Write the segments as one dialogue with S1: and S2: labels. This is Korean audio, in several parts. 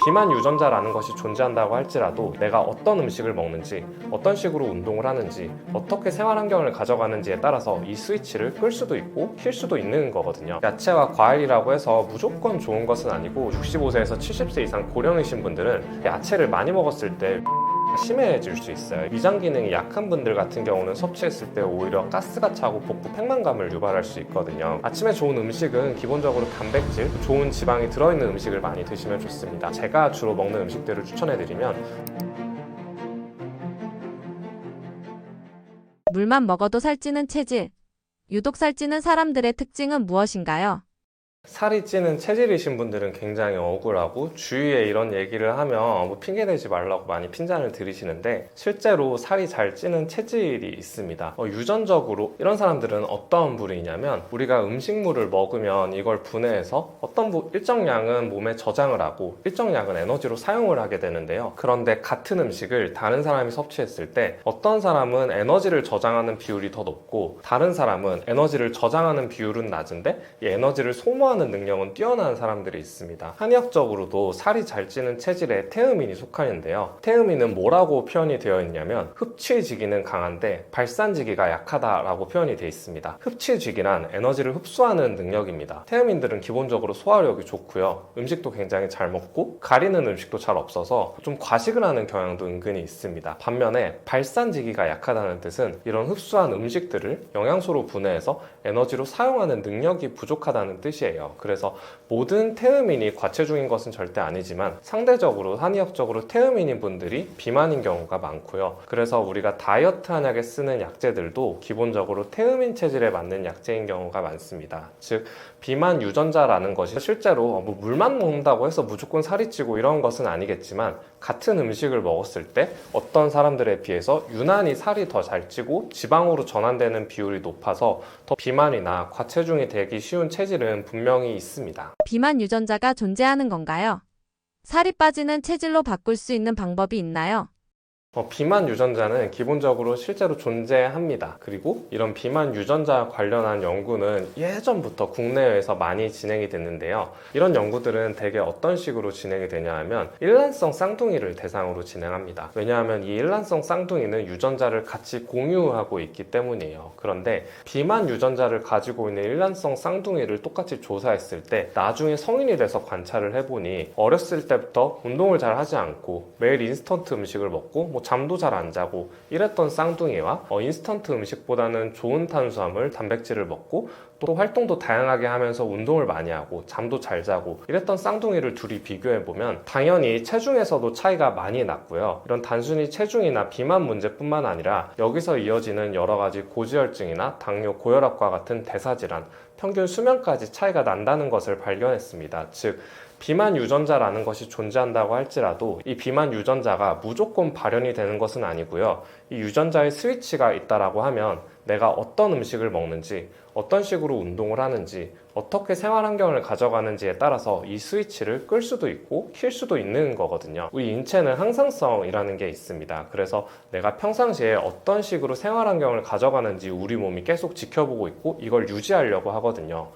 S1: 비만 유전자라는 것이 존재한다고 할지라도 내가 어떤 음식을 먹는지, 어떤 식으로 운동을 하는지, 어떻게 생활 환경을 가져가는지에 따라서 이 스위치를 끌 수도 있고 킬 수도 있는 거거든요. 야채와 과일이라고 해서 무조건 좋은 것은 아니고 65세에서 70세 이상 고령이신 분들은 야채를 많이 먹었을 때 심해질 수 있어요. 위장 기능이 약한 분들 같은 경우는 섭취했을 때 오히려 가스가 차고 복부 팽만감을 유발할 수 있거든요. 아침에 좋은 음식은 기본적으로 단백질, 좋은 지방이 들어있는 음식을 많이 드시면 좋습니다. 제가 주로 먹는 음식들을 추천해드리면
S2: 물만 먹어도 살찌는 체질. 유독 살찌는 사람들의 특징은 무엇인가요?
S1: 살이 찌는 체질이신 분들은 굉장히 억울하고 주위에 이런 얘기를 하면 핑계대지 말라고 많이 핀잔을 들이시는데 실제로 살이 잘 찌는 체질이 있습니다. 유전적으로 이런 사람들은 어떤 부류이냐면 우리가 음식물을 먹으면 이걸 분해해서 일정 양은 몸에 저장을 하고 일정 양은 에너지로 사용을 하게 되는데요. 그런데 같은 음식을 다른 사람이 섭취했을 때 어떤 사람은 에너지를 저장하는 비율이 더 높고 다른 사람은 에너지를 저장하는 비율은 낮은데 이 에너지를 소모하는 능력은 뛰어난 사람들이 있습니다. 한의학적으로도 살이 잘 찌는 체질에 태음인이 속하는데요. 태음인은 뭐라고 표현이 되어 있냐면 흡취지기는 강한데 발산지기가 약하다라고 표현이 되어 있습니다. 흡취지기란 에너지를 흡수하는 능력입니다. 태음인들은 기본적으로 소화력이 좋고요. 음식도 굉장히 잘 먹고 가리는 음식도 잘 없어서 좀 과식을 하는 경향도 은근히 있습니다. 반면에 발산지기가 약하다는 뜻은 이런 흡수한 음식들을 영양소로 분해해서 에너지로 사용하는 능력이 부족하다는 뜻이에요. 그래서 모든 태음인이 과체중인 것은 절대 아니지만 상대적으로 한의학적으로 태음인인 분들이 비만인 경우가 많고요. 그래서 우리가 다이어트 한약에 쓰는 약재들도 기본적으로 태음인 체질에 맞는 약재인 경우가 많습니다. 즉 비만 유전자라는 것이 실제로 물만 먹는다고 해서 무조건 살이 찌고 이런 것은 아니겠지만 같은 음식을 먹었을 때 어떤 사람들에 비해서 유난히 살이 더 잘 찌고 지방으로 전환되는 비율이 높아서 더 비만이나 과체중이 되기 쉬운 체질은 분명히 있습니다.
S2: 비만 유전자가 존재하는 건가요? 살이 빠지는 체질로 바꿀 수 있는 방법이 있나요?
S1: 비만 유전자는 기본적으로 실제로 존재합니다. 그리고 이런 비만 유전자 관련한 연구는 예전부터 국내외에서 많이 진행이 됐는데요. 이런 연구들은 대개 어떤 식으로 진행이 되냐 하면 일란성 쌍둥이를 대상으로 진행합니다. 왜냐하면 이 일란성 쌍둥이는 유전자를 같이 공유하고 있기 때문이에요. 그런데 비만 유전자를 가지고 있는 일란성 쌍둥이를 똑같이 조사했을 때 나중에 성인이 돼서 관찰을 해보니 어렸을 때부터 운동을 잘 하지 않고 매일 인스턴트 음식을 먹고 잠도 잘 안 자고 이랬던 쌍둥이와 인스턴트 음식보다는 좋은 탄수화물, 단백질을 먹고 또 활동도 다양하게 하면서 운동을 많이 하고 잠도 잘 자고 이랬던 쌍둥이를 둘이 비교해보면 당연히 체중에서도 차이가 많이 났고요. 이런 단순히 체중이나 비만 문제뿐만 아니라 여기서 이어지는 여러 가지 고지혈증이나 당뇨, 고혈압과 같은 대사질환, 평균 수명까지 차이가 난다는 것을 발견했습니다. 즉 비만 유전자라는 것이 존재한다고 할지라도 이 비만 유전자가 무조건 발현이 되는 것은 아니고요. 이 유전자의 스위치가 있다라고 하면 내가 어떤 음식을 먹는지, 어떤 식으로 운동을 하는지, 어떻게 생활 환경을 가져가는지에 따라서 이 스위치를 끌 수도 있고 킬 수도 있는 거거든요. 우리 인체는 항상성이라는 게 있습니다. 그래서 내가 평상시에 어떤 식으로 생활 환경을 가져가는지 우리 몸이 계속 지켜보고 있고 이걸 유지하려고 하거든요.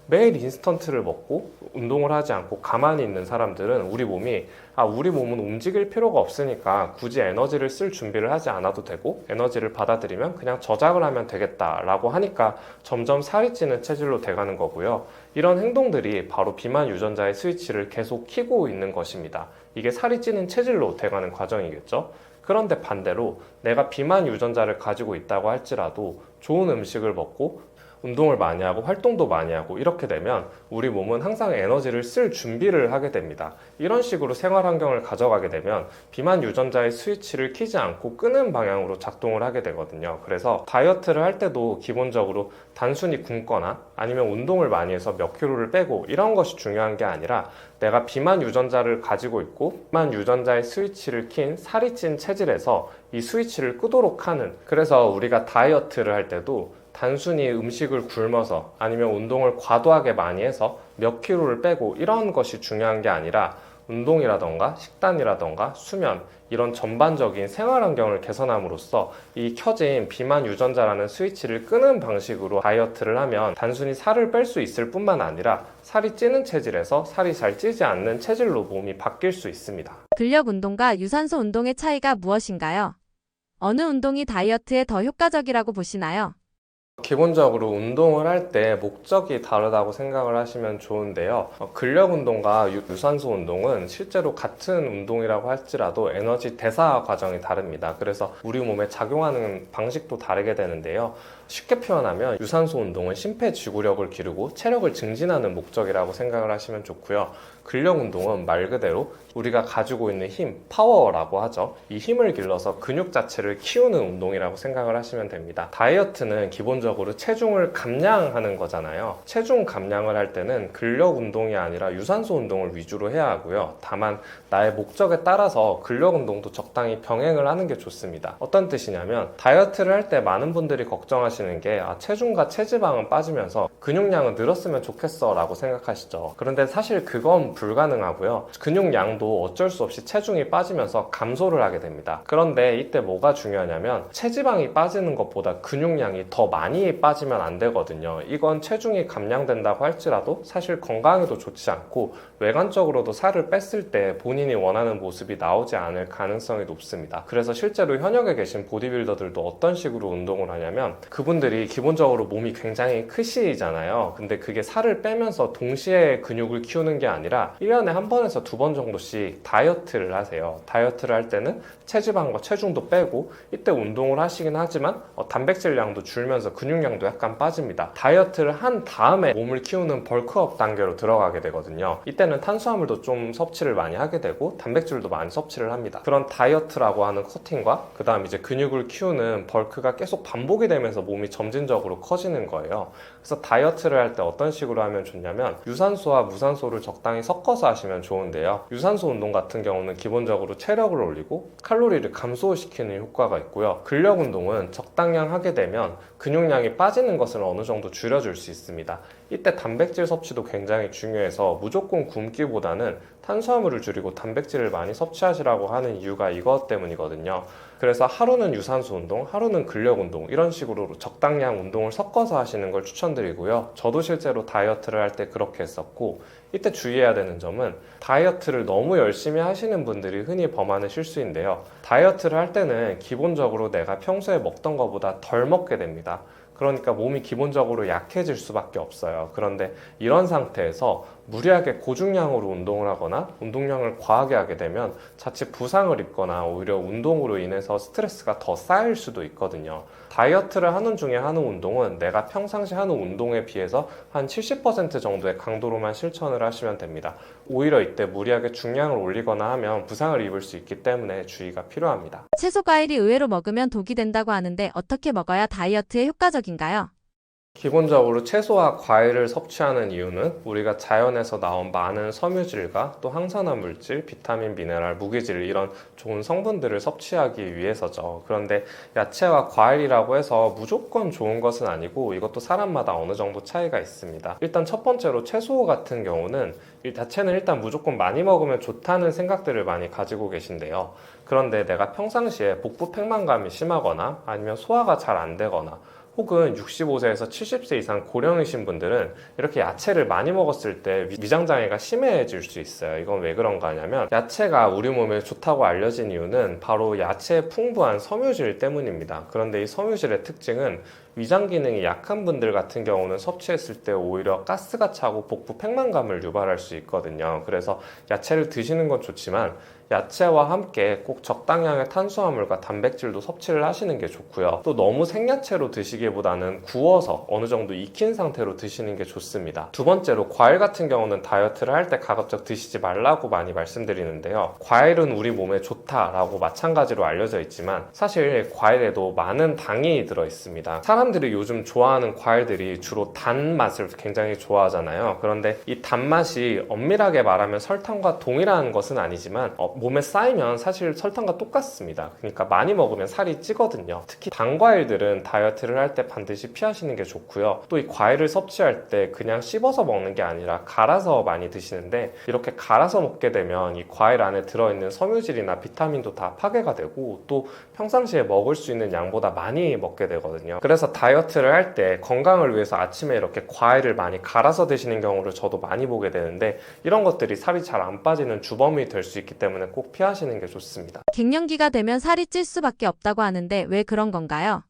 S1: 매일 인스턴트를 먹고 운동을 하지 않고 가만히 있는 사람들은 우리 몸은 움직일 필요가 없으니까 굳이 에너지를 쓸 준비를 하지 않아도 되고 에너지를 받아들이면 그냥 저장을 하면 되겠다라고 하니까 점점 살이 찌는 체질로 돼가는 거고요. 이런 행동들이 바로 비만 유전자의 스위치를 계속 켜고 있는 것입니다. 이게 살이 찌는 체질로 돼가는 과정이겠죠. 그런데 반대로 내가 비만 유전자를 가지고 있다고 할지라도 좋은 음식을 먹고 운동을 많이 하고 활동도 많이 하고 이렇게 되면 우리 몸은 항상 에너지를 쓸 준비를 하게 됩니다. 이런 식으로 생활 환경을 가져가게 되면 비만 유전자의 스위치를 켜지 않고 끄는 방향으로 작동을 하게 되거든요. 그래서 다이어트를 할 때도 기본적으로 단순히 굶거나 아니면 운동을 많이 해서 몇 킬로를 빼고 이런 것이 중요한 게 아니라 내가 비만 유전자를 가지고 있고 비만 유전자의 스위치를 킨 살이 찐 체질에서 이 스위치를 끄도록 하는, 그래서 우리가 다이어트를 할 때도 단순히 음식을 굶어서 아니면 운동을 과도하게 많이 해서 몇 킬로를 빼고 이런 것이 중요한 게 아니라 운동이라던가 식단이라던가 수면 이런 전반적인 생활 환경을 개선함으로써 이 켜진 비만 유전자라는 스위치를 끄는 방식으로 다이어트를 하면 단순히 살을 뺄 수 있을 뿐만 아니라 살이 찌는 체질에서 살이 잘 찌지 않는 체질로 몸이 바뀔 수 있습니다.
S2: 근력 운동과 유산소 운동의 차이가 무엇인가요? 어느 운동이 다이어트에 더 효과적이라고 보시나요?
S1: 기본적으로 운동을 할 때 목적이 다르다고 생각을 하시면 좋은데요. 근력 운동과 유산소 운동은 실제로 같은 운동이라고 할지라도 에너지 대사 과정이 다릅니다. 그래서 우리 몸에 작용하는 방식도 다르게 되는데요. 쉽게 표현하면 유산소 운동은 심폐지구력을 기르고 체력을 증진하는 목적이라고 생각을 하시면 좋고요. 근력 운동은 말 그대로 우리가 가지고 있는 힘, 파워라고 하죠. 이 힘을 길러서 근육 자체를 키우는 운동이라고 생각을 하시면 됩니다. 다이어트는 기본적으로 체중을 감량하는 거잖아요. 체중 감량을 할 때는 근력 운동이 아니라 유산소 운동을 위주로 해야 하고요. 다만 나의 목적에 따라서 근력 운동도 적당히 병행을 하는 게 좋습니다. 어떤 뜻이냐면 다이어트를 할 때 많은 분들이 걱정하시는 게 체중과 체지방은 빠지면서 근육량은 늘었으면 좋겠어 라고 생각하시죠. 그런데 사실 그건 불가능하고요. 근육량도 어쩔 수 없이 체중이 빠지면서 감소를 하게 됩니다. 그런데 이때 뭐가 중요하냐면 체지방이 빠지는 것보다 근육량이 더 많이 빠지면 안 되거든요. 이건 체중이 감량된다고 할지라도 사실 건강에도 좋지 않고 외관적으로도 살을 뺐을 때 본인이 원하는 모습이 나오지 않을 가능성이 높습니다. 그래서 실제로 현역에 계신 보디빌더들도 어떤 식으로 운동을 하냐면 그분들이 기본적으로 몸이 굉장히 크시잖아요. 근데 그게 살을 빼면서 동시에 근육을 키우는 게 아니라 1년에 한 번에서 2번 정도씩 다이어트를 하세요. 다이어트를 할 때는 체지방과 체중도 빼고 이때 운동을 하시긴 하지만 단백질량도 줄면서 근육량도 약간 빠집니다. 다이어트를 한 다음에 몸을 키우는 벌크업 단계로 들어가게 되거든요. 이때는 탄수화물도 좀 섭취를 많이 하게 되고 단백질도 많이 섭취를 합니다. 그런 다이어트라고 하는 커팅과 그 다음 이제 근육을 키우는 벌크가 계속 반복이 되면서 몸이 점진적으로 커지는 거예요. 그래서 다이어트를 할 때 어떤 식으로 하면 좋냐면 유산소와 무산소를 적당히 섞어서 하시면 좋은데요. 유산소 운동 같은 경우는 기본적으로 체력을 올리고 칼로리를 감소시키는 효과가 있고요. 근력 운동은 적당량 하게 되면 근육량이 빠지는 것을 어느 정도 줄여줄 수 있습니다. 이때 단백질 섭취도 굉장히 중요해서 무조건 굶기보다는 탄수화물을 줄이고 단백질을 많이 섭취하시라고 하는 이유가 이것 때문이거든요. 그래서 하루는 유산소 운동, 하루는 근력 운동 이런 식으로 적당량 운동을 섞어서 하시는 걸 추천드리고요. 저도 실제로 다이어트를 할 때 그렇게 했었고 이때 주의해야 되는 점은 다이어트를 너무 열심히 하시는 분들이 흔히 범하는 실수인데요. 다이어트를 할 때는 기본적으로 내가 평소에 먹던 것보다 덜 먹게 됩니다. 그러니까 몸이 기본적으로 약해질 수밖에 없어요. 그런데 이런 상태에서 무리하게 고중량으로 운동을 하거나 운동량을 과하게 하게 되면 자칫 부상을 입거나 오히려 운동으로 인해서 스트레스가 더 쌓일 수도 있거든요. 다이어트를 하는 중에 하는 운동은 내가 평상시 하는 운동에 비해서 한 70% 정도의 강도로만 실천을 하시면 됩니다. 오히려 이때 무리하게 중량을 올리거나 하면 부상을 입을 수 있기 때문에 주의가 필요합니다.
S2: 채소 과일이 의외로 먹으면 독이 된다고 하는데 어떻게 먹어야 다이어트에 효과적인가요?
S1: 기본적으로 채소와 과일을 섭취하는 이유는 우리가 자연에서 나온 많은 섬유질과 또 항산화 물질, 비타민, 미네랄, 무기질 이런 좋은 성분들을 섭취하기 위해서죠. 그런데 야채와 과일이라고 해서 무조건 좋은 것은 아니고 이것도 사람마다 어느 정도 차이가 있습니다. 일단 첫 번째로 채소 같은 경우는 야채는 일단 무조건 많이 먹으면 좋다는 생각들을 많이 가지고 계신데요. 그런데 내가 평상시에 복부 팽만감이 심하거나 아니면 소화가 잘 안 되거나 혹은 65세에서 70세 이상 고령이신 분들은 이렇게 야채를 많이 먹었을 때 위장장애가 심해질 수 있어요. 이건 왜 그런가 하냐면 야채가 우리 몸에 좋다고 알려진 이유는 바로 야채의 풍부한 섬유질 때문입니다. 그런데 이 섬유질의 특징은 위장 기능이 약한 분들 같은 경우는 섭취했을 때 오히려 가스가 차고 복부 팽만감을 유발할 수 있거든요. 그래서 야채를 드시는 건 좋지만 야채와 함께 꼭 적당량의 탄수화물과 단백질도 섭취를 하시는 게 좋고요. 또 너무 생야채로 드시기보다는 구워서 어느 정도 익힌 상태로 드시는 게 좋습니다. 두 번째로 과일 같은 경우는 다이어트를 할 때 가급적 드시지 말라고 많이 말씀드리는데요. 과일은 우리 몸에 좋다라고 마찬가지로 알려져 있지만 사실 과일에도 많은 당이 들어있습니다. 사람들이 요즘 좋아하는 과일들이 주로 단맛을 굉장히 좋아하잖아요. 그런데 이 단맛이 엄밀하게 말하면 설탕과 동일한 것은 아니지만 몸에 쌓이면 사실 설탕과 똑같습니다. 그러니까 많이 먹으면 살이 찌거든요. 특히 단 과일들은 다이어트를 할 때 반드시 피하시는 게 좋고요. 또 이 과일을 섭취할 때 그냥 씹어서 먹는 게 아니라 갈아서 많이 드시는데, 이렇게 갈아서 먹게 되면 이 과일 안에 들어있는 섬유질이나 비타민도 다 파괴가 되고 또 평상시에 먹을 수 있는 양보다 많이 먹게 되거든요. 그래서 다이어트를 할 때 건강을 위해서 아침에 이렇게 과일을 많이 갈아서 드시는 경우를 저도 많이 보게 되는데, 이런 것들이 살이 잘 안 빠지는 주범이 될 수 있기 때문에 꼭 피하시는 게 좋습니다.
S2: 갱년기가 되면 살이 찔 수밖에 없다고 하는데 왜 그런 건가요?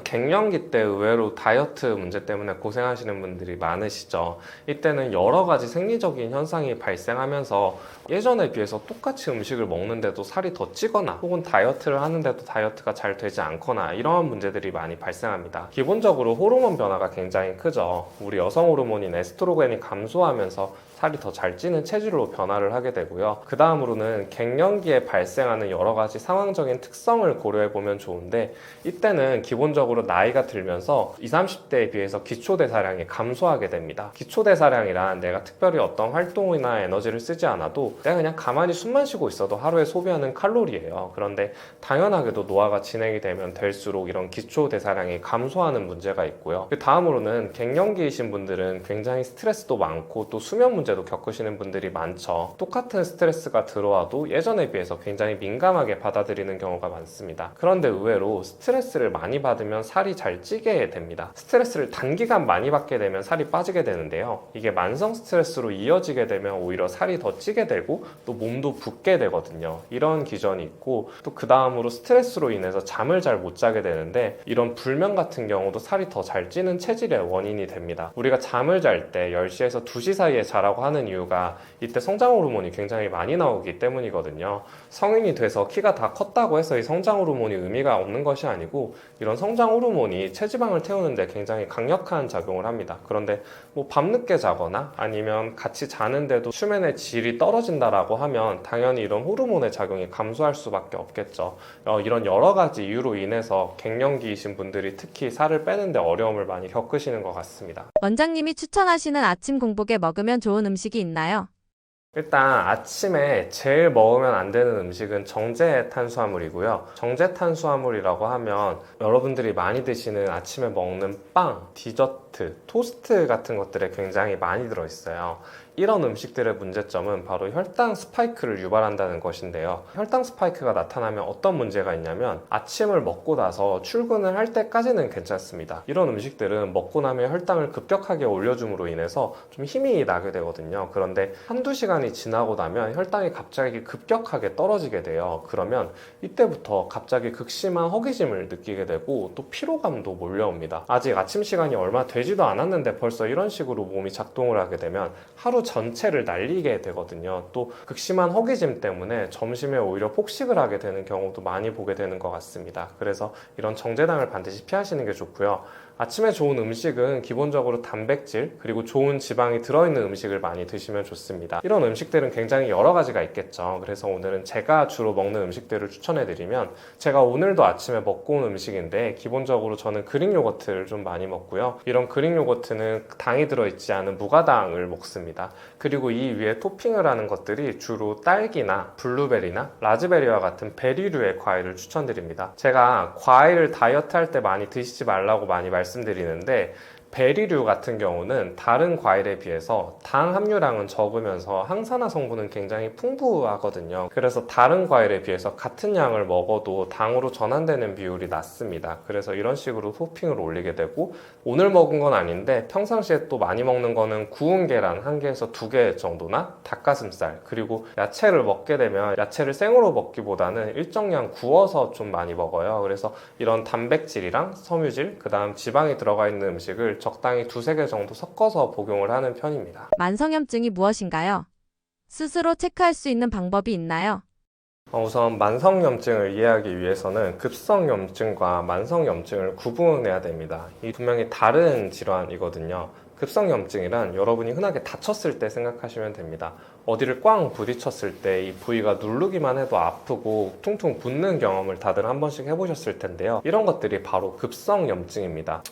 S1: 갱년기 때 의외로 다이어트 문제 때문에 고생하시는 분들이 많으시죠. 이때는 여러 가지 생리적인 현상이 발생하면서 예전에 비해서 똑같이 음식을 먹는데도 살이 더 찌거나 혹은 다이어트를 하는데도 다이어트가 잘 되지 않거나 이러한 문제들이 많이 발생합니다. 기본적으로 호르몬 변화가 굉장히 크죠. 우리 여성 호르몬인 에스트로겐이 감소하면서 살이 더 잘 찌는 체질로 변화를 하게 되고요. 그 다음으로는 갱년기에 발생하는 여러 가지 상황적인 특성을 고려해 보면 좋은데, 이때는 기본적으로 나이가 들면서 20, 30대에 비해서 기초대사량이 감소하게 됩니다. 기초대사량이란 내가 특별히 어떤 활동이나 에너지를 쓰지 않아도 내가 그냥 가만히 숨만 쉬고 있어도 하루에 소비하는 칼로리예요. 그런데 당연하게도 노화가 진행이 되면 될수록 이런 기초대사량이 감소하는 문제가 있고요. 그 다음으로는 갱년기이신 분들은 굉장히 스트레스도 많고 또 수면 문제도 겪으시는 분들이 많죠. 똑같은 스트레스가 들어와도 예전에 비해서 굉장히 민감하게 받아들이는 경우가 많습니다. 그런데 의외로 스트레스를 많이 받으면 살이 잘 찌게 됩니다. 스트레스를 단기간 많이 받게 되면 살이 빠지게 되는데요. 이게 만성 스트레스로 이어지게 되면 오히려 살이 더 찌게 되고 또 몸도 붓게 되거든요. 이런 기전이 있고, 또 그 다음으로 스트레스로 인해서 잠을 잘 못 자게 되는데, 이런 불면 같은 경우도 살이 더 잘 찌는 체질의 원인이 됩니다. 우리가 잠을 잘 때 10시에서 2시 사이에 자라고 하는 이유가 이때 성장 호르몬이 굉장히 많이 나오기 때문이거든요. 성인이 돼서 키가 다 컸다고 해서 이 성장 호르몬이 의미가 없는 것이 아니고, 이런 성장 호르몬이 체지방을 태우는데 굉장히 강력한 작용을 합니다. 그런데 뭐 밤늦게 자거나 아니면 같이 자는데도 수면의 질이 떨어진다라고 하면 당연히 이런 호르몬의 작용이 감소할 수밖에 없겠죠. 이런 여러 가지 이유로 인해서 갱년기이신 분들이 특히 살을 빼는데 어려움을 많이 겪으시는 것 같습니다.
S2: 원장님이 추천하시는 아침 공복에 먹으면 좋은 음식이 있나요?
S1: 일단 아침에 제일 먹으면 안 되는 음식은 정제 탄수화물이고요. 정제 탄수화물이라고 하면 여러분들이 많이 드시는 아침에 먹는 빵, 디저트, 토스트 같은 것들에 굉장히 많이 들어있어요. 이런 음식들의 문제점은 바로 혈당 스파이크를 유발한다는 것인데요. 혈당 스파이크가 나타나면 어떤 문제가 있냐면, 아침을 먹고 나서 출근을 할 때까지는 괜찮습니다. 이런 음식들은 먹고 나면 혈당을 급격하게 올려줌으로 인해서 좀 힘이 나게 되거든요. 그런데 한두 시간이 지나고 나면 혈당이 갑자기 급격하게 떨어지게 돼요. 그러면 이때부터 갑자기 극심한 허기짐을 느끼게 되고 또 피로감도 몰려옵니다. 아직 아침 시간이 얼마 되지도 않았는데 벌써 이런 식으로 몸이 작동을 하게 되면 하루 전체를 날리게 되거든요. 또 극심한 허기짐 때문에 점심에 오히려 폭식을 하게 되는 경우도 많이 보게 되는 것 같습니다. 그래서 이런 정제당을 반드시 피하시는 게 좋고요. 아침에 좋은 음식은 기본적으로 단백질 그리고 좋은 지방이 들어있는 음식을 많이 드시면 좋습니다. 이런 음식들은 굉장히 여러 가지가 있겠죠. 그래서 오늘은 제가 주로 먹는 음식들을 추천해드리면, 제가 오늘도 아침에 먹고 온 음식인데 기본적으로 저는 그릭 요거트를 좀 많이 먹고요. 이런 그릭 요거트는 당이 들어있지 않은 무가당을 먹습니다. 그리고 이 위에 토핑을 하는 것들이 주로 딸기나 블루베리나 라즈베리와 같은 베리류의 과일을 추천드립니다. 제가 과일을 다이어트 할 때 많이 드시지 말라고 많이 말씀드리는데, 베리류 같은 경우는 다른 과일에 비해서 당 함유량은 적으면서 항산화 성분은 굉장히 풍부하거든요. 그래서 다른 과일에 비해서 같은 양을 먹어도 당으로 전환되는 비율이 낮습니다. 그래서 이런 식으로 토핑을 올리게 되고, 오늘 먹은 건 아닌데 평상시에 또 많이 먹는 거는 구운 계란 1개에서 2개 정도나 닭가슴살, 그리고 야채를 먹게 되면 야채를 생으로 먹기보다는 일정량 구워서 좀 많이 먹어요. 그래서 이런 단백질이랑 섬유질, 그 다음 지방이 들어가 있는 음식을 적당히 2~3개 정도 섞어서 복용을 하는 편입니다.
S2: 만성염증이 무엇인가요? 스스로 체크할 수 있는 방법이 있나요?
S1: 우선 만성염증을 이해하기 위해서는 급성염증과 만성염증을 구분해야 됩니다. 이 분명히 다른 질환이거든요. 급성염증이란 여러분이 흔하게 다쳤을 때 생각하시면 됩니다. 어디를 꽝 부딪혔을 때 이 부위가 누르기만 해도 아프고 퉁퉁 붓는 경험을 다들 한 번씩 해보셨을 텐데요. 이런 것들이 바로 급성염증입니다.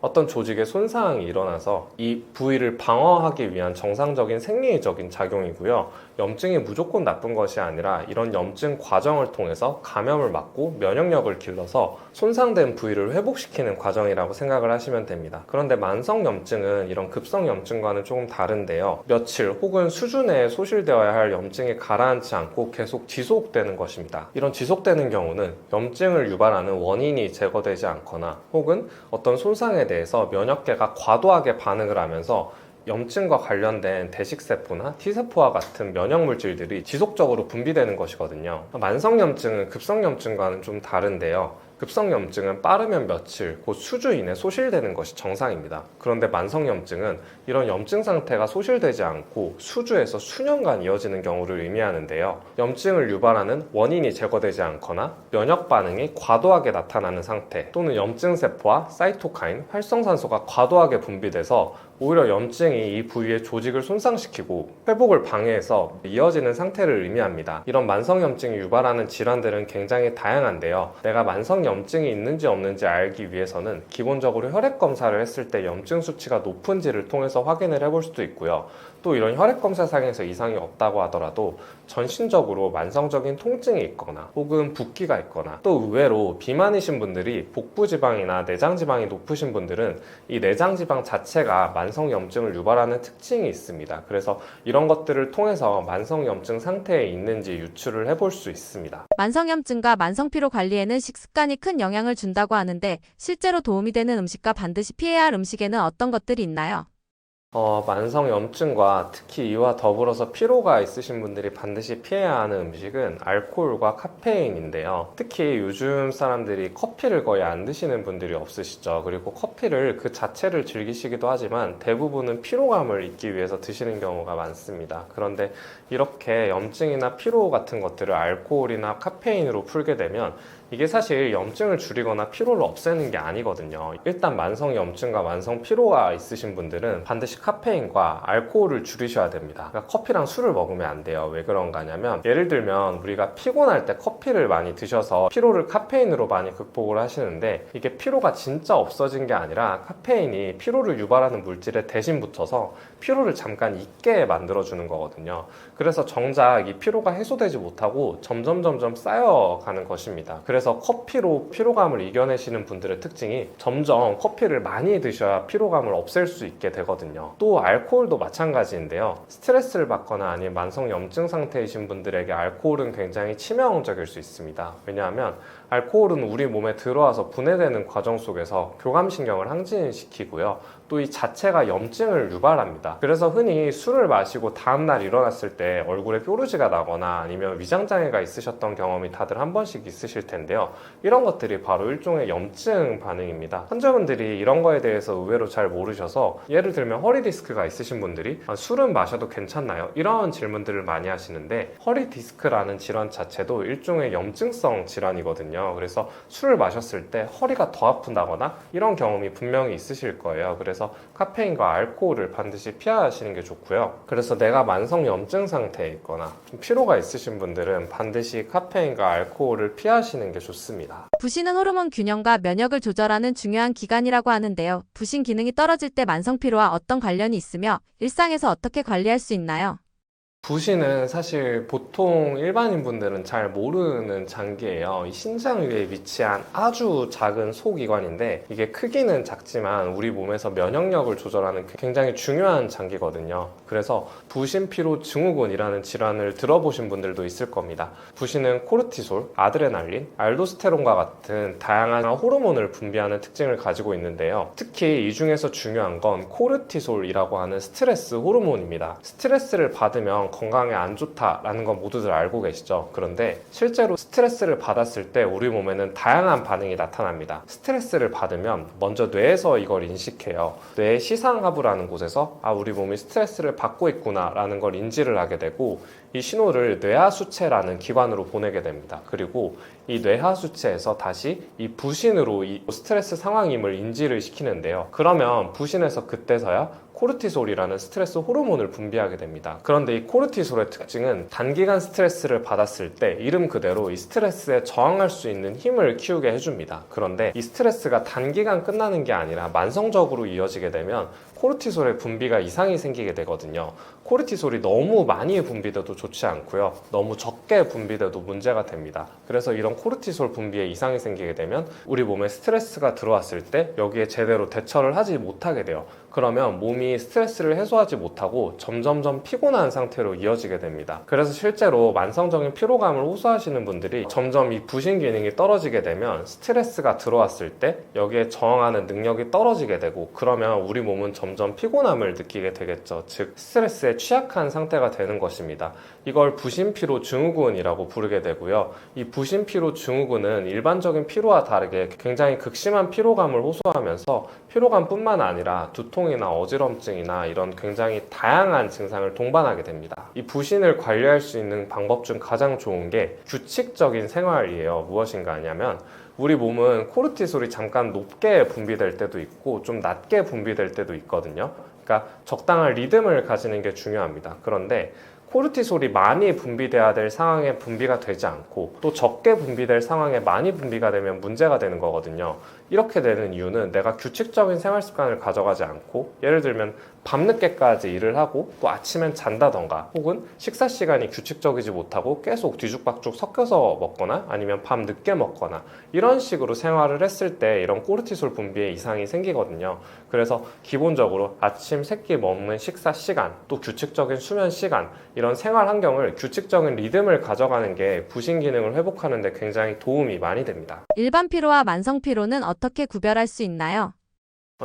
S1: 어떤 조직의 손상이 일어나서 이 부위를 방어하기 위한 정상적인 생리적인 작용이고요. 염증이 무조건 나쁜 것이 아니라 이런 염증 과정을 통해서 감염을 막고 면역력을 길러서 손상된 부위를 회복시키는 과정이라고 생각을 하시면 됩니다. 그런데 만성염증은 이런 급성염증과는 조금 다른데요. 며칠 혹은 수주 내에 소실되어야 할 염증이 가라앉지 않고 계속 지속되는 것입니다. 이런 지속되는 경우는 염증을 유발하는 원인이 제거되지 않거나 혹은 어떤 손상에 대해서 면역계가 과도하게 반응을 하면서 염증과 관련된 대식세포나 T세포와 같은 면역물질들이 지속적으로 분비되는 것이거든요. 만성염증은 급성염증과는 좀 다른데요. 급성염증은 빠르면 며칠, 곧 수주 이내 소실되는 것이 정상입니다. 그런데 만성염증은 이런 염증 상태가 소실되지 않고 수주에서 수년간 이어지는 경우를 의미하는데요. 염증을 유발하는 원인이 제거되지 않거나 면역 반응이 과도하게 나타나는 상태, 또는 염증세포와 사이토카인, 활성산소가 과도하게 분비돼서 오히려 염증이 이 부위의 조직을 손상시키고 회복을 방해해서 이어지는 상태를 의미합니다. 이런 만성염증이 유발하는 질환들은 굉장히 다양한데요. 내가 만성염증이 있는지 없는지 알기 위해서는 기본적으로 혈액 검사를 했을 때 염증 수치가 높은지를 통해서 확인을 해볼 수도 있고요. 또 이런 혈액 검사상에서 이상이 없다고 하더라도 전신적으로 만성적인 통증이 있거나 혹은 붓기가 있거나, 또 의외로 비만이신 분들이 복부지방이나 내장지방이 높으신 분들은 이 내장지방 자체가 만성염증을 유발하는 특징이 있습니다. 그래서 이런 것들을 통해서 만성염증 상태에 있는지 유추를 해볼 수 있습니다.
S2: 만성염증과 만성피로 관리에는 식습관이 큰 영향을 준다고 하는데 실제로 도움이 되는 음식과 반드시 피해야 할 음식에는 어떤 것들이 있나요?
S1: 만성염증과 특히 이와 더불어서 피로가 있으신 분들이 반드시 피해야 하는 음식은 알코올과 카페인인데요. 특히 요즘 사람들이 커피를 거의 안 드시는 분들이 없으시죠. 그리고 커피를 그 자체를 즐기시기도 하지만 대부분은 피로감을 잊기 위해서 드시는 경우가 많습니다. 그런데 이렇게 염증이나 피로 같은 것들을 알코올이나 카페인으로 풀게 되면 이게 사실 염증을 줄이거나 피로를 없애는 게 아니거든요. 일단 만성 염증과 만성 피로가 있으신 분들은 반드시 카페인과 알코올을 줄이셔야 됩니다. 그러니까 커피랑 술을 먹으면 안 돼요. 왜 그런가 하냐면, 예를 들면 우리가 피곤할 때 커피를 많이 드셔서 피로를 카페인으로 많이 극복을 하시는데, 이게 피로가 진짜 없어진 게 아니라 카페인이 피로를 유발하는 물질에 대신 붙어서 피로를 잠깐 잊게 만들어주는 거거든요. 그래서 정작 이 피로가 해소되지 못하고 점점 쌓여가는 것입니다. 그래서 커피로 피로감을 이겨내시는 분들의 특징이 점점 커피를 많이 드셔야 피로감을 없앨 수 있게 되거든요. 또 알코올도 마찬가지인데요. 스트레스를 받거나 아니면 만성 염증 상태이신 분들에게 알코올은 굉장히 치명적일 수 있습니다. 왜냐하면 알코올은 우리 몸에 들어와서 분해되는 과정 속에서 교감신경을 항진시키고요. 또 이 자체가 염증을 유발합니다. 그래서 흔히 술을 마시고 다음날 일어났을 때 얼굴에 뾰루지가 나거나 아니면 위장장애가 있으셨던 경험이 다들 한 번씩 있으실 텐데요. 이런 것들이 바로 일종의 염증 반응입니다. 환자분들이 이런 거에 대해서 의외로 잘 모르셔서, 예를 들면 허리 디스크가 있으신 분들이 술은 마셔도 괜찮나요? 이런 질문들을 많이 하시는데, 허리 디스크라는 질환 자체도 일종의 염증성 질환이거든요. 그래서 술을 마셨을 때 허리가 더 아픈다거나 이런 경험이 분명히 있으실 거예요. 그래서 카페인과 알코올을 반드시 피하시는 게 좋고요. 그래서 내가 만성 염증 상태에 있거나 피로가 있으신 분들은 반드시 카페인과 알코올을 피하시는 게 좋습니다.
S2: 부신은 호르몬 균형과 면역을 조절하는 중요한 기관이라고 하는데요. 부신 기능이 떨어질 때 만성피로와 어떤 관련이 있으며 일상에서 어떻게 관리할 수 있나요?
S1: 부신은 사실 보통 일반인 분들은 잘 모르는 장기예요. 이 신장 위에 위치한 아주 작은 소기관인데, 이게 크기는 작지만 우리 몸에서 면역력을 조절하는 굉장히 중요한 장기거든요. 그래서 부신피로 증후군이라는 질환을 들어보신 분들도 있을 겁니다. 부신은 코르티솔, 아드레날린, 알도스테론과 같은 다양한 호르몬을 분비하는 특징을 가지고 있는데요. 특히 이 중에서 중요한 건 코르티솔이라고 하는 스트레스 호르몬입니다. 스트레스를 받으면 건강에 안 좋다라는 건 모두들 알고 계시죠? 그런데 실제로 스트레스를 받았을 때 우리 몸에는 다양한 반응이 나타납니다. 스트레스를 받으면 먼저 뇌에서 이걸 인식해요. 뇌의 시상하부라는 곳에서 우리 몸이 스트레스를 받고 있구나 라는 걸 인지를 하게 되고, 이 신호를 뇌하수체라는 기관으로 보내게 됩니다. 그리고 이 뇌하수체에서 다시 이 부신으로 이 스트레스 상황임을 인지를 시키는데요. 그러면 부신에서 그때서야 코르티솔이라는 스트레스 호르몬을 분비하게 됩니다. 그런데 이 코르티솔의 특징은 단기간 스트레스를 받았을 때 이름 그대로 이 스트레스에 저항할 수 있는 힘을 키우게 해줍니다. 그런데 이 스트레스가 단기간 끝나는 게 아니라 만성적으로 이어지게 되면 코르티솔의 분비가 이상이 생기게 되거든요. 코르티솔이 너무 많이 분비돼도 좋지 않고요. 너무 적게 분비돼도 문제가 됩니다. 그래서 이런 코르티솔 분비에 이상이 생기게 되면 우리 몸에 스트레스가 들어왔을 때 여기에 제대로 대처를 하지 못하게 돼요. 그러면 몸이 스트레스를 해소하지 못하고 점점점 피곤한 상태로 이어지게 됩니다. 그래서 실제로 만성적인 피로감을 호소하시는 분들이 점점 이 부신 기능이 떨어지게 되면 스트레스가 들어왔을 때 여기에 저항하는 능력이 떨어지게 되고, 그러면 우리 몸은 점점 피곤함을 느끼게 되겠죠. 즉 스트레스에 취약한 상태가 되는 것입니다. 이걸 부신피로 증후군이라고 부르게 되고요. 이 부신피로 증후군은 일반적인 피로와 다르게 굉장히 극심한 피로감을 호소하면서 피로감뿐만 아니라 두통이나 어지럼증이나 이런 굉장히 다양한 증상을 동반하게 됩니다. 이 부신을 관리할 수 있는 방법 중 가장 좋은 게 규칙적인 생활이에요. 무엇인가 하냐면 우리 몸은 코르티솔이 잠깐 높게 분비될 때도 있고 좀 낮게 분비될 때도 있거든요. 그러니까 적당한 리듬을 가지는 게 중요합니다. 그런데 코르티솔이 많이 분비돼야 될 상황에 분비가 되지 않고 또 적게 분비될 상황에 많이 분비가 되면 문제가 되는 거거든요. 이렇게 되는 이유는 내가 규칙적인 생활 습관을 가져가지 않고, 예를 들면 밤늦게까지 일을 하고 또 아침엔 잔다던가, 혹은 식사 시간이 규칙적이지 못하고 계속 뒤죽박죽 섞여서 먹거나 아니면 밤 늦게 먹거나 이런 식으로 생활을 했을 때 이런 코르티솔 분비에 이상이 생기거든요. 그래서 기본적으로 아침 세끼 먹는 식사 시간, 또 규칙적인 수면 시간, 이런 생활 환경을 규칙적인 리듬을 가져가는 게 부신 기능을 회복하는 데 굉장히 도움이 많이 됩니다.
S2: 일반 피로와 만성 피로는 어떻게 구별할 수 있나요?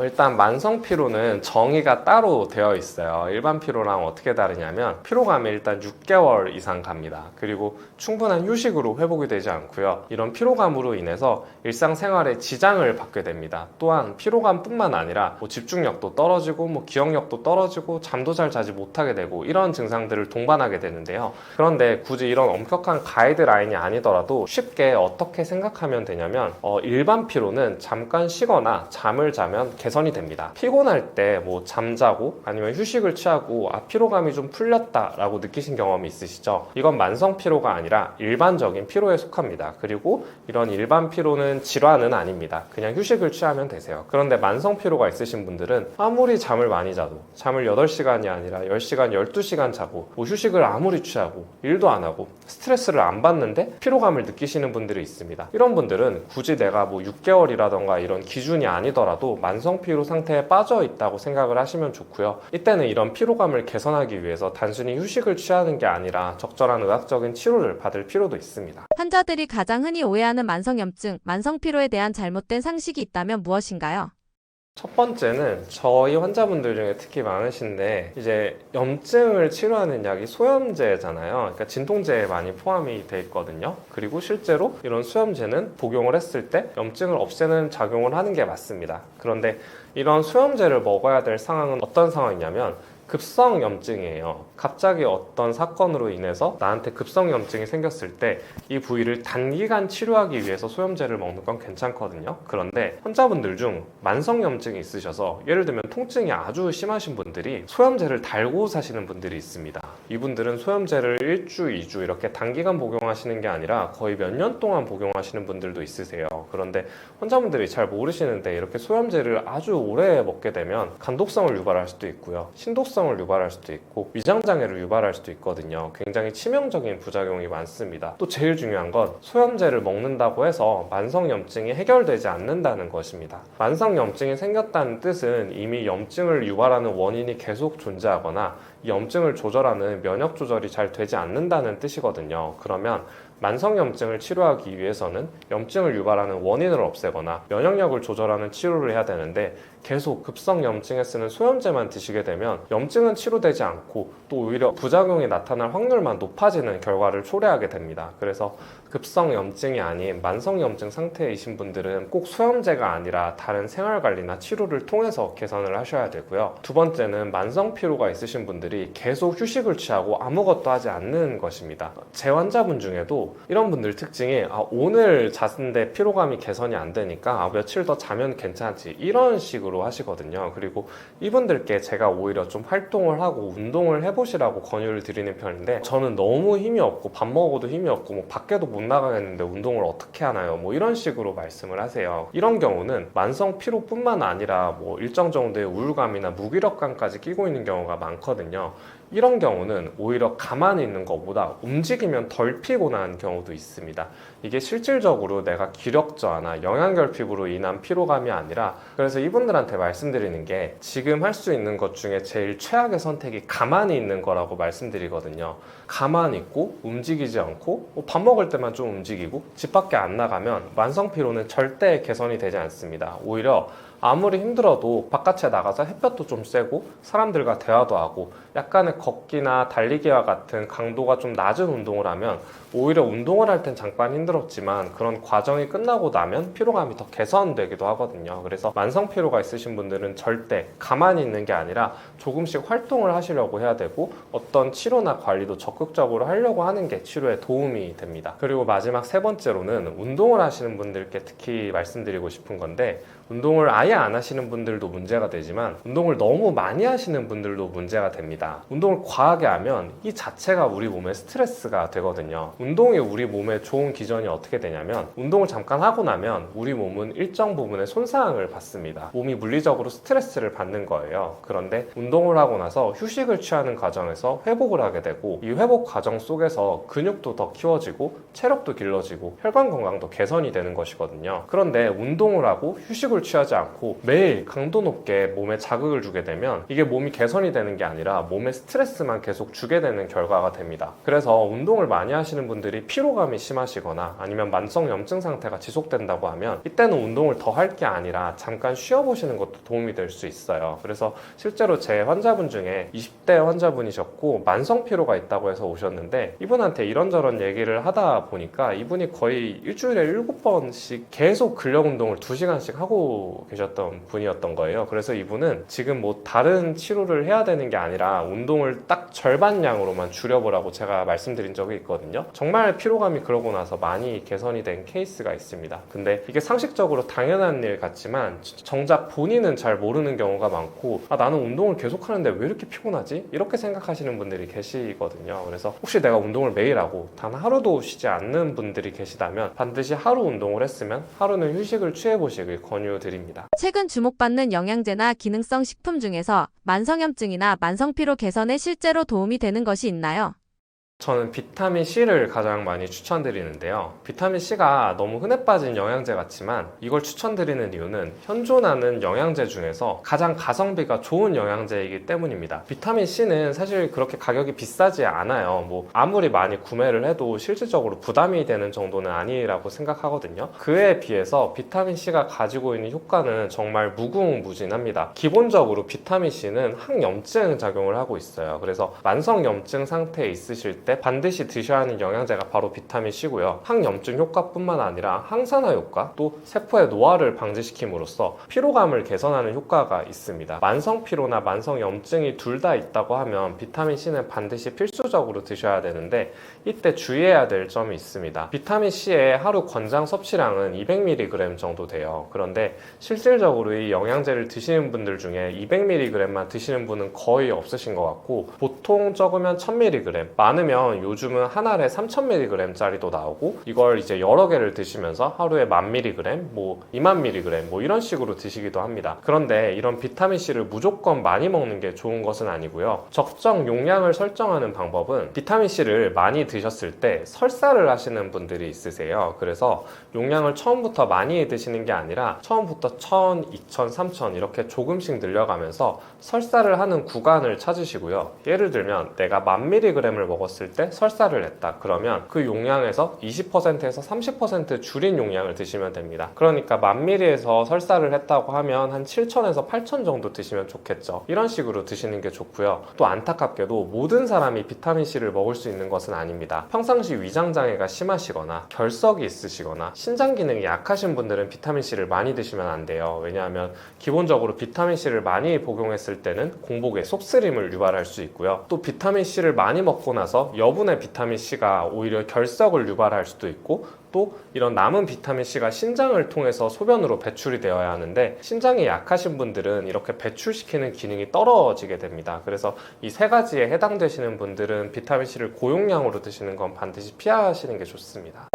S1: 일단 만성 피로는 정의가 따로 되어 있어요. 일반 피로랑 어떻게 다르냐면 피로감이 일단 6개월 이상 갑니다. 그리고 충분한 휴식으로 회복이 되지 않고요. 이런 피로감으로 인해서 일상생활에 지장을 받게 됩니다. 또한 피로감뿐만 아니라 집중력도 떨어지고 기억력도 떨어지고 잠도 잘 자지 못하게 되고 이런 증상들을 동반하게 되는데요. 그런데 굳이 이런 엄격한 가이드라인이 아니더라도 쉽게 어떻게 생각하면 되냐면 일반 피로는 잠깐 쉬거나 잠을 자면 개선이 됩니다. 피곤할 때 잠자고 아니면 휴식을 취하고 피로감이 좀 풀렸다라고 느끼신 경험이 있으시죠? 이건 만성 피로가 아니라 일반적인 피로에 속합니다. 그리고 이런 일반 피로는 질환은 아닙니다. 그냥 휴식을 취하면 되세요. 그런데 만성 피로가 있으신 분들은 아무리 잠을 많이 자도 잠을 8시간이 아니라 10시간, 12시간 자고 휴식을 아무리 취하고 일도 안 하고 스트레스를 안 받는데 피로감을 느끼시는 분들이 있습니다. 이런 분들은 굳이 내가 6개월이라던가 이런 기준이 아니더라도 만성 피로 상태에 빠져 있다고 생각을 하시면 좋고요. 이때는 이런 피로감을 개선하기 위해서 단순히 휴식을 취하는 게 아니라 적절한 의학적인 치료를 받을 필요도 있습니다.
S2: 환자들이 가장 흔히 오해하는 만성염증, 만성 피로에 대한 잘못된 상식이 있다면 무엇인가요?
S1: 첫 번째는 저희 환자분들 중에 특히 많으신데, 이제 염증을 치료하는 약이 소염제잖아요. 그러니까 진통제에 많이 포함이 돼 있거든요. 그리고 실제로 이런 소염제는 복용을 했을 때 염증을 없애는 작용을 하는 게 맞습니다. 그런데 이런 소염제를 먹어야 될 상황은 어떤 상황이냐면 급성염증이에요. 갑자기 어떤 사건으로 인해서 나한테 급성염증이 생겼을 때 이 부위를 단기간 치료하기 위해서 소염제를 먹는 건 괜찮거든요. 그런데 환자분들 중 만성염증이 있으셔서 예를 들면 통증이 아주 심하신 분들이 소염제를 달고 사시는 분들이 있습니다. 이분들은 소염제를 1주, 2주 이렇게 단기간 복용하시는 게 아니라 거의 몇 년 동안 복용하시는 분들도 있으세요. 그런데 환자분들이 잘 모르시는데 이렇게 소염제를 아주 오래 먹게 되면 간독성을 유발할 수도 있고요. 신독성을 유발할 수도 있고 위장장애를 유발할 수도 있거든요. 굉장히 치명적인 부작용이 많습니다. 또 제일 중요한 건 소염제를 먹는다고 해서 만성염증이 해결되지 않는다는 것입니다. 만성염증이 생겼다는 뜻은 이미 염증을 유발하는 원인이 계속 존재하거나 이 염증을 조절하는 면역 조절이 잘 되지 않는다는 뜻이거든요. 그러면 만성염증을 치료하기 위해서는 염증을 유발하는 원인을 없애거나 면역력을 조절하는 치료를 해야 되는데 계속 급성염증에 쓰는 소염제만 드시게 되면 염증은 치료되지 않고 또 오히려 부작용이 나타날 확률만 높아지는 결과를 초래하게 됩니다. 그래서 급성염증이 아닌 만성염증 상태이신 분들은 꼭 소염제가 아니라 다른 생활관리나 치료를 통해서 개선을 하셔야 되고요. 두 번째는 만성 피로가 있으신 분들이 계속 휴식을 취하고 아무것도 하지 않는 것입니다. 제 환자분 중에도 있고, 이런 분들 특징이 오늘 잤는데 피로감이 개선이 안 되니까 며칠 더 자면 괜찮지, 이런 식으로 하시거든요. 그리고 이분들께 제가 오히려 좀 활동을 하고 운동을 해보시라고 권유를 드리는 편인데, 저는 너무 힘이 없고 밥 먹어도 힘이 없고 뭐 밖에도 못 나가겠는데 운동을 어떻게 하나요? 뭐 이런 식으로 말씀을 하세요. 이런 경우는 만성 피로뿐만 아니라 뭐 일정 정도의 우울감이나 무기력감까지 끼고 있는 경우가 많거든요. 이런 경우는 오히려 가만히 있는 것보다 움직이면 덜 피곤한 경우도 있습니다. 이게 실질적으로 내가 기력 저하나 영양결핍으로 인한 피로감이 아니라, 그래서 이분들한테 말씀드리는 게 지금 할 수 있는 것 중에 제일 최악의 선택이 가만히 있는 거라고 말씀드리거든요. 가만히 있고 움직이지 않고 밥 먹을 때만 좀 움직이고 집 밖에 안 나가면 만성 피로는 절대 개선이 되지 않습니다. 오히려 아무리 힘들어도 바깥에 나가서 햇볕도 좀 쐬고 사람들과 대화도 하고 약간의 걷기나 달리기와 같은 강도가 좀 낮은 운동을 하면, 오히려 운동을 할 땐 잠깐 힘들었지만 그런 과정이 끝나고 나면 피로감이 더 개선되기도 하거든요. 그래서 만성 피로가 있으신 분들은 절대 가만히 있는 게 아니라 조금씩 활동을 하시려고 해야 되고, 어떤 치료나 관리도 적극적으로 하려고 하는 게 치료에 도움이 됩니다. 그리고 마지막 세 번째로는 운동을 하시는 분들께 특히 말씀드리고 싶은 건데, 운동을 아예 안 하시는 분들도 문제가 되지만 운동을 너무 많이 하시는 분들도 문제가 됩니다. 운동을 과하게 하면 이 자체가 우리 몸에 스트레스가 되거든요. 운동이 우리 몸에 좋은 기전이 어떻게 되냐면, 운동을 잠깐 하고 나면 우리 몸은 일정 부분의 손상을 받습니다. 몸이 물리적으로 스트레스를 받는 거예요. 그런데 운동을 하고 나서 휴식을 취하는 과정에서 회복을 하게 되고, 이 회복 과정 속에서 근육도 더 키워지고 체력도 길러지고 혈관 건강도 개선이 되는 것이거든요. 그런데 운동을 하고 휴식을 취하지 않고 매일 강도 높게 몸에 자극을 주게 되면 이게 몸이 개선이 되는 게 아니라 몸에 스트레스만 계속 주게 되는 결과가 됩니다. 그래서 운동을 많이 하시는 분들이 피로감이 심하시거나 아니면 만성 염증 상태가 지속된다고 하면, 이때는 운동을 더 할 게 아니라 잠깐 쉬어보시는 것도 도움이 될 수 있어요. 그래서 실제로 제 환자분 중에 20대 환자분이셨고 만성 피로가 있다고 해서 오셨는데, 이분한테 이런저런 얘기를 하다 보니까 이분이 거의 일주일에 7번씩 계속 근력 운동을 2시간씩 하고 계셨던 분이었던 거예요. 그래서 이분은 지금 뭐 다른 치료를 해야 되는 게 아니라 운동을 딱 절반량으로만 줄여보라고 제가 말씀드린 적이 있거든요. 정말 피로감이 그러고 나서 많이 개선이 된 케이스가 있습니다. 근데 이게 상식적으로 당연한 일 같지만 정작 본인은 잘 모르는 경우가 많고, 나는 운동을 계속 하는데 왜 이렇게 피곤하지? 이렇게 생각하시는 분들이 계시거든요. 그래서 혹시 내가 운동을 매일 하고 단 하루도 쉬지 않는 분들이 계시다면 반드시 하루 운동을 했으면 하루는 휴식을 취해보시길 권유드립니다.
S2: 최근 주목받는 영양제나 기능성 식품 중에서 만성염증이나 만성피로 개선에 실제로 도움이 되는 것이 있나요?
S1: 저는 비타민C를 가장 많이 추천드리는데요. 비타민C가 너무 흔해 빠진 영양제 같지만 이걸 추천드리는 이유는 현존하는 영양제 중에서 가장 가성비가 좋은 영양제이기 때문입니다. 비타민C는 사실 그렇게 가격이 비싸지 않아요. 뭐 아무리 많이 구매를 해도 실질적으로 부담이 되는 정도는 아니라고 생각하거든요. 그에 비해서 비타민C가 가지고 있는 효과는 정말 무궁무진합니다. 기본적으로 비타민C는 항염증 작용을 하고 있어요. 그래서 만성염증 상태에 있으실 때 반드시 드셔야 하는 영양제가 바로 비타민C고요. 항염증 효과뿐만 아니라 항산화 효과, 또 세포의 노화를 방지시킴으로써 피로감을 개선하는 효과가 있습니다. 만성 피로나 만성 염증이 둘 다 있다고 하면 비타민C는 반드시 필수적으로 드셔야 되는데, 이때 주의해야 될 점이 있습니다. 비타민C의 하루 권장 섭취량은 200mg 정도 돼요. 그런데 실질적으로 이 영양제를 드시는 분들 중에 200mg만 드시는 분은 거의 없으신 것 같고, 보통 적으면 1000mg, 많으면 요즘은 한 알에 3000mg 짜리도 나오고, 이걸 이제 여러 개를 드시면서 하루에 1000mg, 뭐 20000mg 뭐 이런 식으로 드시기도 합니다. 그런데 이런 비타민C를 무조건 많이 먹는 게 좋은 것은 아니고요. 적정 용량을 설정하는 방법은, 비타민C를 많이 드셨을 때 설사를 하시는 분들이 있으세요. 그래서 용량을 처음부터 많이 드시는 게 아니라 처음부터 1000, 2000, 3000 이렇게 조금씩 늘려가면서 설사를 하는 구간을 찾으시고요. 예를 들면 내가 1000mg을 먹었을 때 설사를 했다. 그러면 그 용량에서 20%에서 30% 줄인 용량을 드시면 됩니다. 그러니까 1000ml에서 설사를 했다고 하면 한 7000에서 8000 정도 드시면 좋겠죠. 이런 식으로 드시는 게 좋고요. 또 안타깝게도 모든 사람이 비타민C를 먹을 수 있는 것은 아닙니다. 평상시 위장장애가 심하시거나 결석이 있으시거나 신장 기능이 약하신 분들은 비타민C를 많이 드시면 안 돼요. 왜냐하면 기본적으로 비타민C를 많이 복용했을 때는 공복에 속쓰림을 유발할 수 있고요. 또 비타민C를 많이 먹고 나서 여분의 비타민C가 오히려 결석을 유발할 수도 있고, 또 이런 남은 비타민C가 신장을 통해서 소변으로 배출이 되어야 하는데, 신장이 약하신 분들은 이렇게 배출시키는 기능이 떨어지게 됩니다. 그래서 이 세 가지에 해당되시는 분들은 비타민C를 고용량으로 드시는 건 반드시 피하시는 게 좋습니다.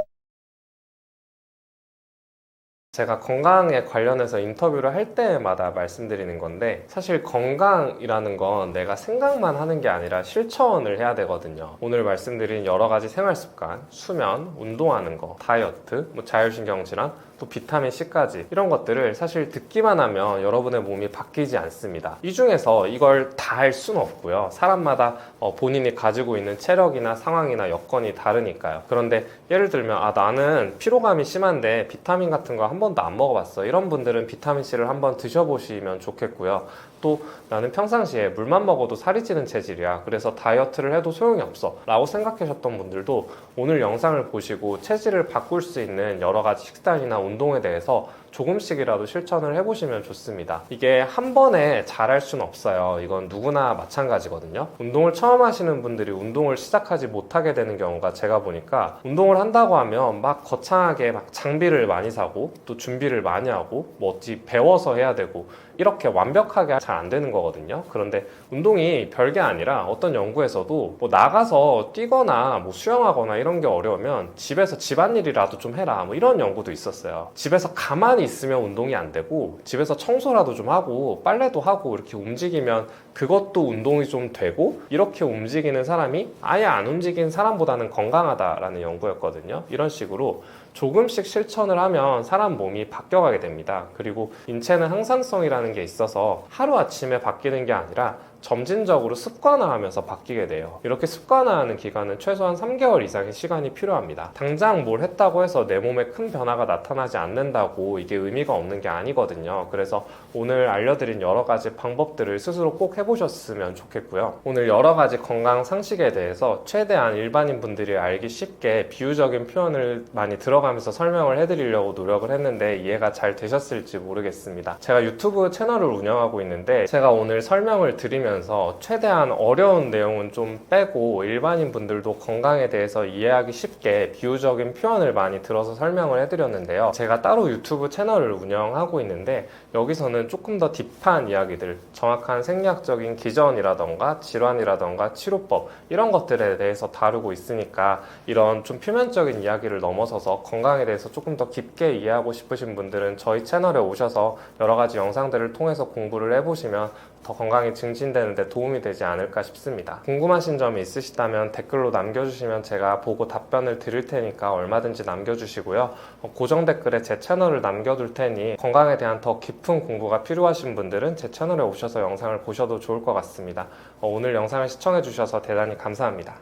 S1: 제가 건강에 관련해서 인터뷰를 할 때마다 말씀드리는 건데, 사실 건강이라는 건 내가 생각만 하는 게 아니라 실천을 해야 되거든요. 오늘 말씀드린 여러 가지 생활 습관, 수면, 운동하는 거, 다이어트, 자율신경 질환, 또 비타민C까지, 이런 것들을 사실 듣기만 하면 여러분의 몸이 바뀌지 않습니다. 이 중에서 이걸 다 할 수는 없고요. 사람마다 본인이 가지고 있는 체력이나 상황이나 여건이 다르니까요. 그런데 예를 들면 나는 피로감이 심한데 비타민 같은 거 한 번도 안 먹어봤어, 이런 분들은 비타민C를 한번 드셔보시면 좋겠고요. 또 나는 평상시에 물만 먹어도 살이 찌는 체질이야, 그래서 다이어트를 해도 소용이 없어 라고 생각하셨던 분들도 오늘 영상을 보시고 체질을 바꿀 수 있는 여러 가지 식단이나 운동에 대해서 조금씩이라도 실천을 해보시면 좋습니다. 이게 한 번에 잘할 수는 없어요. 이건 누구나 마찬가지거든요. 운동을 처음 하시는 분들이 운동을 시작하지 못하게 되는 경우가, 제가 보니까 운동을 한다고 하면 막 거창하게 막 장비를 많이 사고, 또 준비를 많이 하고, 뭐 어찌 배워서 해야 되고, 이렇게 완벽하게 잘 안 되는 거거든요. 그런데 운동이 별게 아니라 어떤 연구에서도 뭐 나가서 뛰거나 뭐 수영하거나 이런 게 어려우면 집에서 집안일이라도 좀 해라, 뭐 이런 연구도 있었어요. 집에서 가만히 있으면 운동이 안 되고, 집에서 청소라도 좀 하고 빨래도 하고 이렇게 움직이면 그것도 운동이 좀 되고, 이렇게 움직이는 사람이 아예 안 움직이는 사람보다는 건강하다라는 연구였거든요. 이런 식으로 조금씩 실천을 하면 사람 몸이 바뀌어가게 됩니다. 그리고 인체는 항상성이라는 게 있어서 하루아침에 바뀌는 게 아니라 점진적으로 습관화하면서 바뀌게 돼요. 이렇게 습관화하는 기간은 최소한 3개월 이상의 시간이 필요합니다. 당장 뭘 했다고 해서 내 몸에 큰 변화가 나타나지 않는다고 이게 의미가 없는 게 아니거든요. 그래서 오늘 알려드린 여러 가지 방법들을 스스로 꼭 해보셨으면 좋겠고요. 오늘 여러 가지 건강 상식에 대해서 최대한 일반인 분들이 알기 쉽게 비유적인 표현을 많이 들어가면서 설명을 해드리려고 노력을 했는데 이해가 잘 되셨을지 모르겠습니다. 제가 유튜브 채널을 운영하고 있는데, 제가 오늘 설명을 드리면 최대한 어려운 내용은 좀 빼고 일반인 분들도 건강에 대해서 이해하기 쉽게 비유적인 표현을 많이 들어서 설명을 해드렸는데요. 제가 따로 유튜브 채널을 운영하고 있는데, 여기서는 조금 더 딥한 이야기들, 정확한 생리학적인 기전이라던가 질환이라던가 치료법, 이런 것들에 대해서 다루고 있으니까 이런 좀 표면적인 이야기를 넘어서서 건강에 대해서 조금 더 깊게 이해하고 싶으신 분들은 저희 채널에 오셔서 여러 가지 영상들을 통해서 공부를 해보시면 더 건강이 증진되는 데 도움이 되지 않을까 싶습니다. 궁금하신 점이 있으시다면 댓글로 남겨주시면 제가 보고 답변을 드릴 테니까 얼마든지 남겨주시고요. 고정 댓글에 제 채널을 남겨둘 테니 건강에 대한 더 깊은 공부가 필요하신 분들은 제 채널에 오셔서 영상을 보셔도 좋을 것 같습니다. 오늘 영상을 시청해주셔서 대단히 감사합니다.